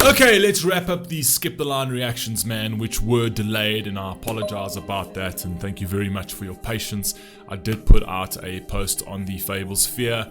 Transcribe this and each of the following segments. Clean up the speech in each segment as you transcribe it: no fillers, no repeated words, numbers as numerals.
Okay, let's wrap up these skip the line reactions, man, which were delayed, and I apologize about that, and thank you very much for your patience. I did put out a post on the Fable Sphere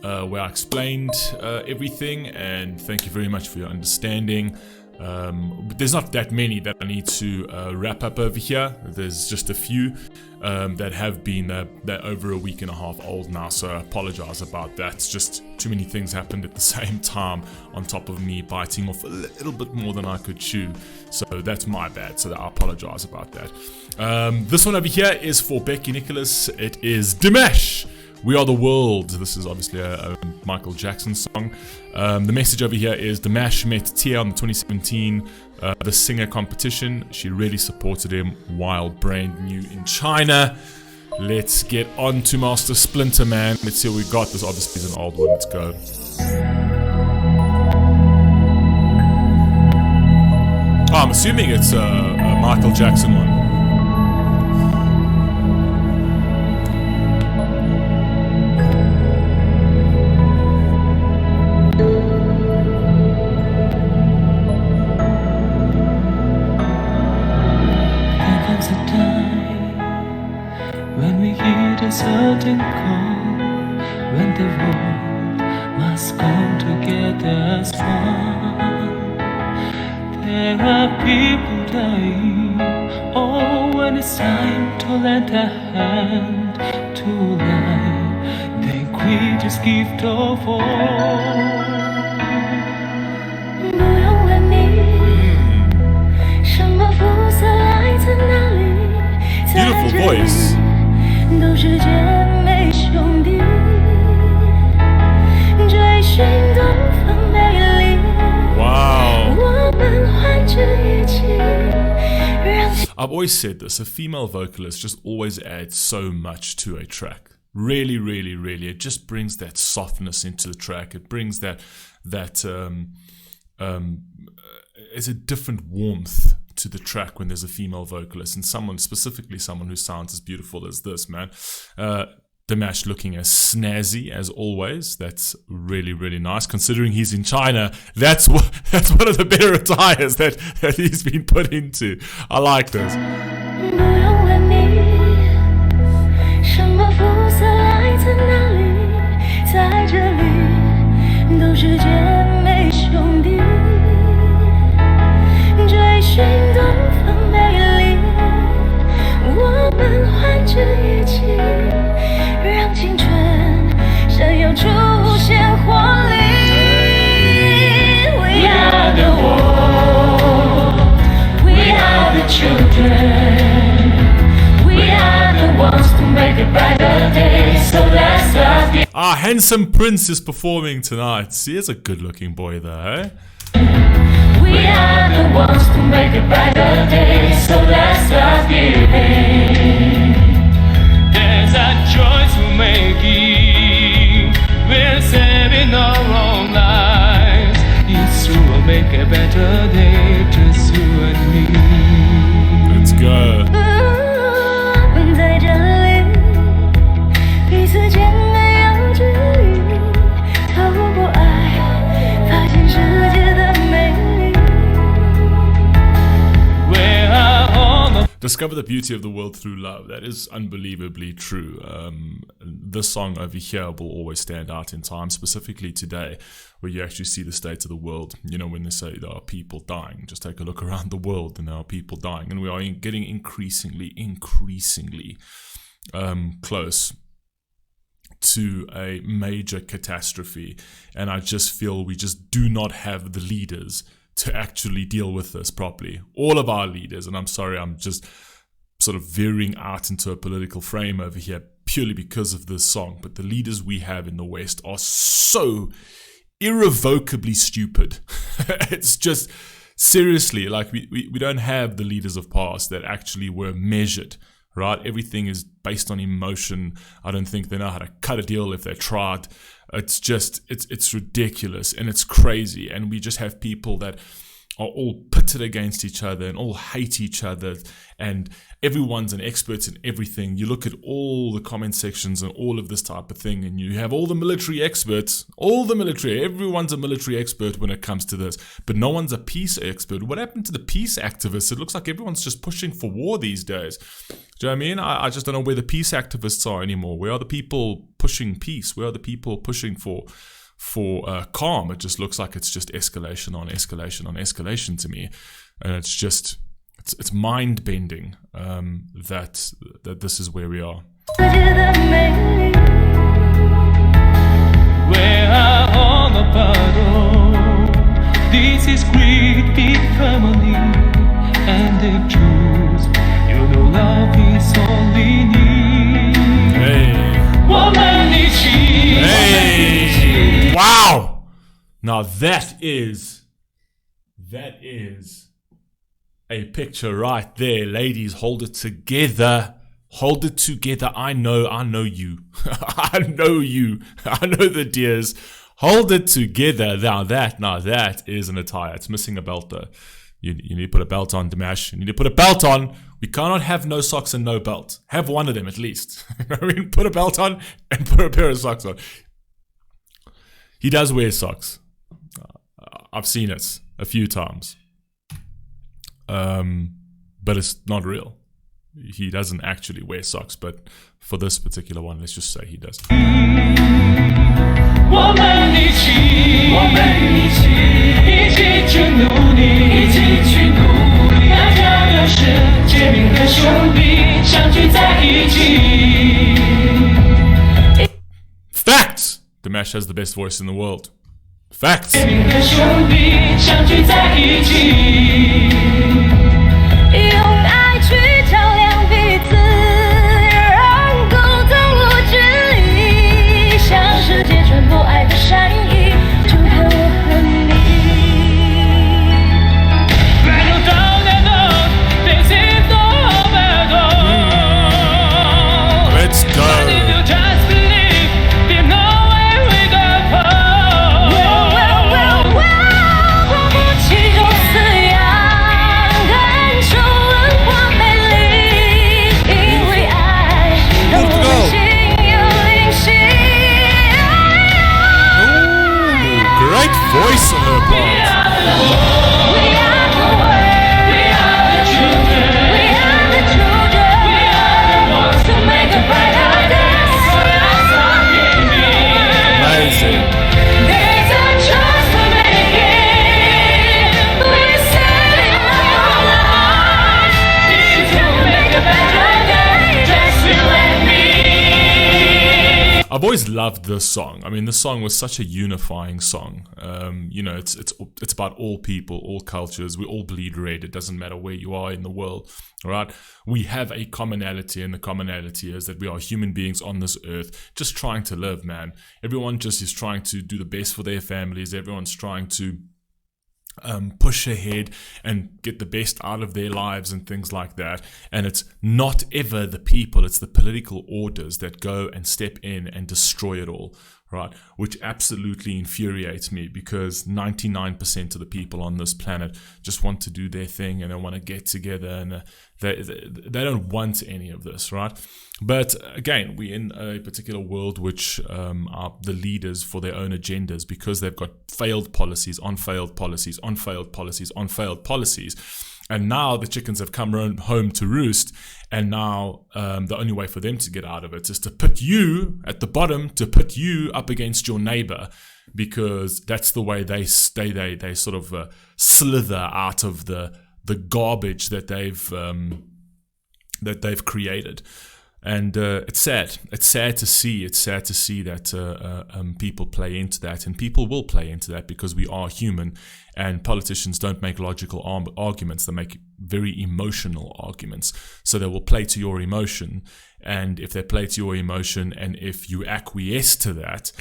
where I explained everything, and thank you very much for your understanding. There's not that many that I need to wrap up over here. There's just a few that have been that over a week and a half old now, so I apologize about that. It's just too many things happened at the same time on top of me biting off a little bit more than I could chew, so that's my bad, so I apologize about that. This one over here is for Becky Nicholas. It is Dimash, We Are the World. This is obviously a Michael Jackson song. The message over here is Dimash met Tia on the 2017 The Singer competition. She really supported him while brand new in China. Let's get on to Master Splinter, man. Let's see what we got. This obviously is an old one. Let's go. Oh, I'm assuming it's a Michael Jackson one. Certain call when the world must come together as one. There are people dying. Oh, when it's time to lend a hand to life, the greatest gift of all. Beautiful voice. 都是姐妹兄弟，追寻东方美丽。Wow. 我们换着一起，让 I've always said this, a female vocalist just always adds so much to a track. Really, really, really. It just brings that softness into the track. It brings that it's a different warmth to the track when there's a female vocalist, and specifically someone who sounds as beautiful as this, man. Dimash looking as snazzy as always. That's really, really nice. Considering he's in China, that's one of the better attires that he's been put into. I like this. 不用问你，什么肤色来自哪里，在这里都是姐妹兄弟。 追寻东方美丽，我们换着一起，让青春闪耀出无限活力。We are the world, we are the children, we are the ones to make a brighter day. So let's start. Ah, Handsome Prince is performing tonight. He is a good-looking boy, though. Eh? We are the ones to make a brighter day, so let's start giving. There's a choice we're making. We're saving our own lives. It's true, we'll make a better day, just you and me. Let's go. 我们在这里，彼此间没有距离，透过爱，发现世界的美丽。 Discover the beauty of the world through love. That is unbelievably true. This song over here will always stand out in time, specifically today, where you actually see the state of the world. You know, when they say there are people dying, just take a look around the world and there are people dying. And we are getting increasingly close to a major catastrophe. And I just feel we just do not have the leaders to actually deal with this properly. All of our leaders, and I'm sorry, I'm just sort of veering out into a political frame over here purely because of this song, but the leaders we have in the West are so irrevocably stupid. It's just, seriously, like we don't have the leaders of past that actually were measured, right? Everything is based on emotion. I don't think they know how to cut a deal if they tried. It's just, it's ridiculous and it's crazy. And we just have people that are all pitted against each other and all hate each other, and everyone's an expert in everything. You look at all the comment sections and all of this type of thing, and you have all the military experts, everyone's a military expert when it comes to this, but no one's a peace expert. What happened to the peace activists? It looks like everyone's just pushing for war these days. Do you know what I mean? I just don't know where the peace activists are anymore. Where are the people pushing peace? Where are the people pushing for calm? It just looks like it's just escalation on escalation on escalation to me, and it's just it's mind bending that this is where we are. Where are all the battle? This is great big family, and the truth, you know, love is all we need. Hey, wow! Now that is a picture right there, ladies. Hold it together. Hold it together. I know you. I know you. I know the dears. Hold it together. Now that is an attire. It's missing a belt though. You need to put a belt on, Dimash. You need to put a belt on. We cannot have no socks and no belt. Have one of them at least. I mean, put a belt on and put a pair of socks on. He does wear socks. I've seen it a few times. But it's not real. He doesn't actually wear socks, but for this particular one, let's just say he does. Facts! Dimash has the best voice in the world. Facts! 've always loved this song. I mean, this song was such a unifying song. It's about all people, all cultures. We all bleed red. It doesn't matter where you are in the world, all right? We have a commonality, and the commonality is that we are human beings on this earth just trying to live, man. Everyone just is trying to do the best for their families. Everyone's trying to push ahead and get the best out of their lives and things like that. And it's not ever the people, it's the political orders that go and step in and destroy it all, right? Which absolutely infuriates me, because 99% of the people on this planet just want to do their thing and they want to get together, and they don't want any of this, right? But again, we're in a particular world which are the leaders for their own agendas, because they've got failed policies on failed policies on failed policies on failed policies. And now the chickens have come home to roost, and now the only way for them to get out of it is to put you at the bottom, to put you up against your neighbor, because that's the way they sort of slither out of the garbage that they've created. And it's sad. It's sad to see. It's sad to see that people play into that, and people will play into that, because we are human, and politicians don't make logical arguments. They make very emotional arguments. So they will play to your emotion, and if they play to your emotion, and if you acquiesce to that,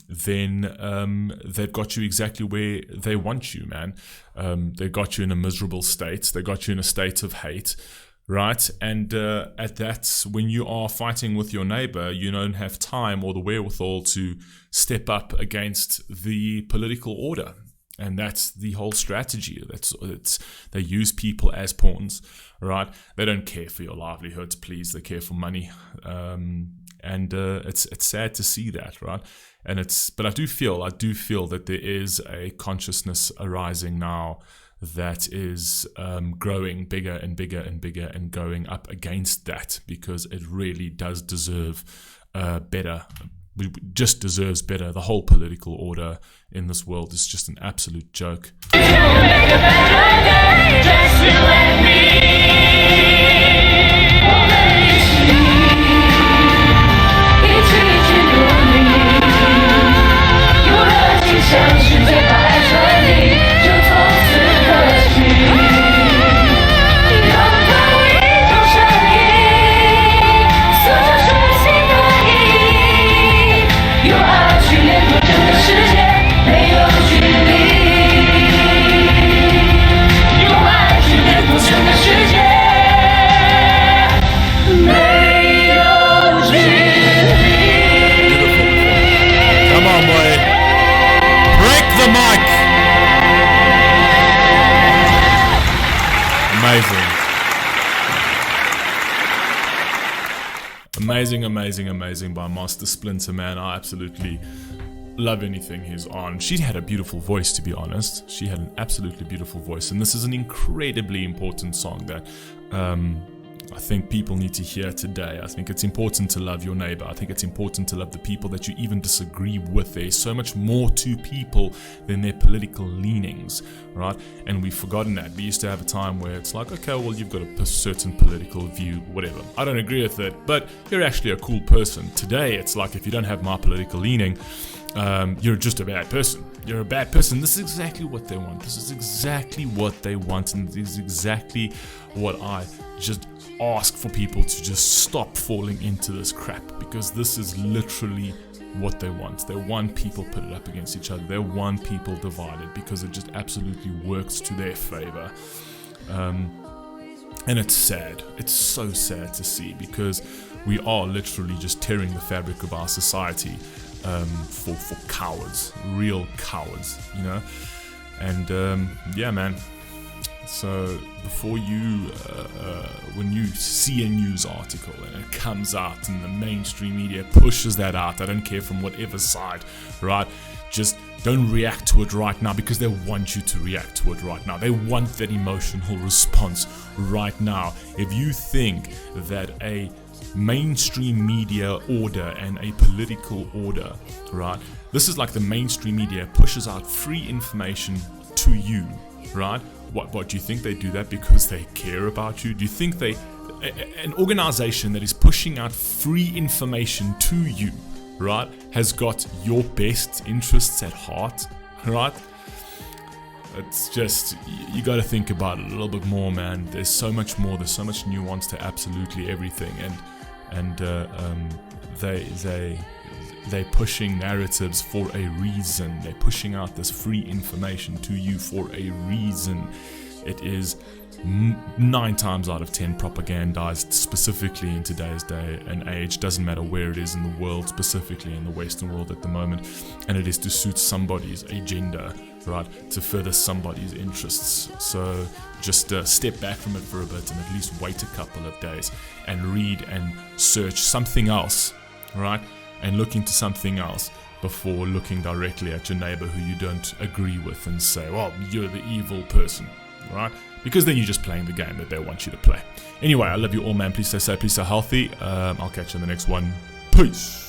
then they've got you exactly where they want you, man. They got you in a miserable state. They got you in a state of hate. Right, and at that, when you are fighting with your neighbor, you don't have time or the wherewithal to step up against the political order. And that's the whole strategy. They use people as pawns, right? They don't care for your livelihoods, please. They care for money, and it's sad to see that, right? But I do feel that there is a consciousness arising now that is growing bigger and bigger and bigger, and going up against that, because it really does deserve better. Just deserves better. The whole political order in this world is just an absolute joke. Amazing by Master Splinter, man. I absolutely love anything he's on. She had a beautiful voice, to be honest. She had an absolutely beautiful voice, and this is an incredibly important song that I think people need to hear today. I think it's important to love your neighbor. I think it's important to love the people that you even disagree with. There's so much more to people than their political leanings, right? And we've forgotten that. We used to have a time where it's like, okay, well, you've got a certain political view, whatever. I don't agree with it, but you're actually a cool person. Today, it's like, if you don't have my political leaning, you're just a bad person. You're a bad person. This is exactly what they want. This is exactly what they want, and this is exactly what I just ask for people to just stop falling into this crap, because this is literally what they want. They want people pitted up against each other. They want people divided, because it just absolutely works to their favor. And it's sad. It's so sad to see, because we are literally just tearing the fabric of our society for cowards, real cowards, you know. And yeah, man. So before you, when you see a news article and it comes out and the mainstream media pushes that out, I don't care from whatever side, right? Just don't react to it right now, because they want you to react to it right now. They want that emotional response right now. If you think that a mainstream media order and a political order, right? This is like the mainstream media pushes out free information to you, right? What do you think they do that because they care about you? Do you think an organization that is pushing out free information to you, right, has got your best interests at heart, right? It's just, you got to think about it a little bit more, man. There's so much more. There's so much nuance to absolutely everything, and they're pushing narratives for a reason. They're pushing out this free information to you for a reason. It is 9 times out of 10 propagandized, specifically in today's day and age. Doesn't matter where it is in the world, specifically in the Western world at the moment, and it is to suit somebody's agenda, right, to further somebody's interests. So just step back from it for a bit and at least wait a couple of days and read and search something else, right, and look into something else before looking directly at your neighbor who you don't agree with and say, well, you're the evil person, right? Because then you're just playing the game that they want you to play. Anyway, I love you all, man. Please stay safe, please stay healthy. I'll catch you in the next one. Peace.